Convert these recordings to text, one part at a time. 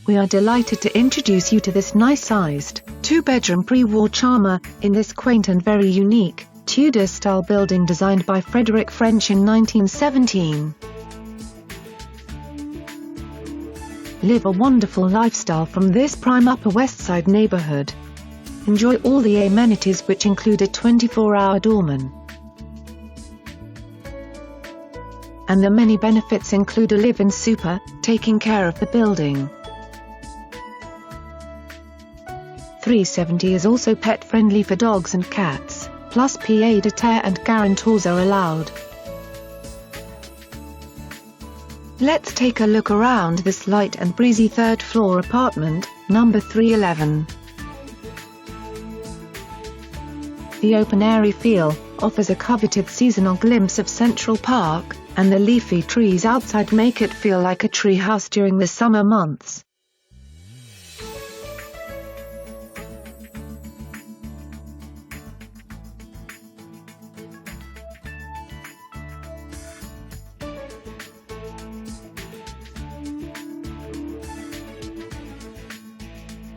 we are delighted to introduce you to this nice-sized, two-bedroom pre-war charmer, in this quaint and very unique, Tudor-style building designed by Frederick French in 1917. Live a wonderful lifestyle from this prime Upper West Side neighborhood. Enjoy all the amenities which include a 24-hour doorman. And the many benefits include a live-in super, taking care of the building. 370 is also pet-friendly for dogs and cats, plus pied-à-terre and guarantors are allowed. Let's take a look around this light and breezy third-floor apartment, number 311. The open-airy feel offers a coveted seasonal glimpse of Central Park, and the leafy trees outside make it feel like a tree house during the summer months.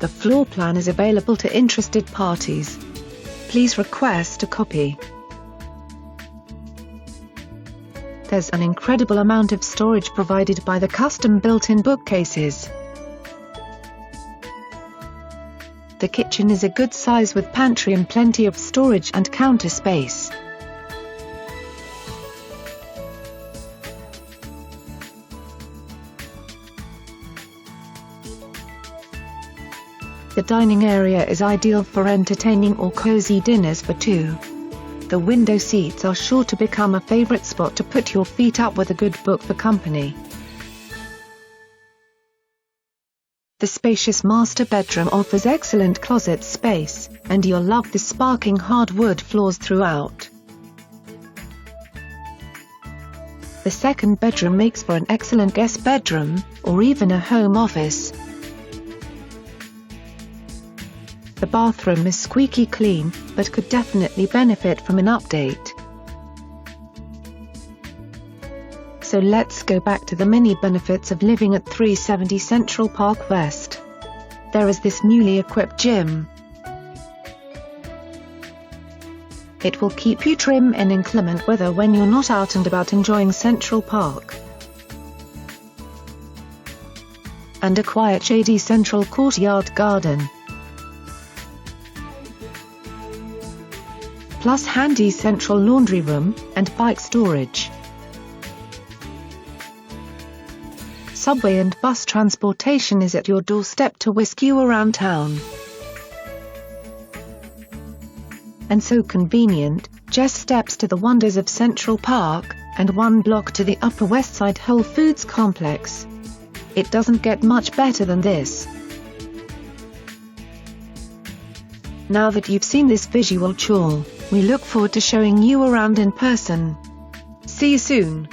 The floor plan is available to interested parties. Please request a copy. There's an incredible amount of storage provided by the custom built-in bookcases. The kitchen is a good size with pantry and plenty of storage and counter space. The dining area is ideal for entertaining or cozy dinners for two. The window seats are sure to become a favorite spot to put your feet up with a good book for company. The spacious master bedroom offers excellent closet space, and you'll love the sparkling hardwood floors throughout. The second bedroom makes for an excellent guest bedroom, or even a home office. The bathroom is squeaky clean, but could definitely benefit from an update. So let's go back to the many benefits of living at 370 Central Park West. There is this newly equipped gym. It will keep you trim in inclement weather when you're not out and about enjoying Central Park. And a quiet shady central courtyard garden. Plus handy central laundry room, and bike storage. Subway and bus transportation is at your doorstep to whisk you around town. And so convenient, just steps to the wonders of Central Park, and 1 block to the Upper West Side Whole Foods Complex. It doesn't get much better than this. Now that you've seen this visual tour, we look forward to showing you around in person. See you soon!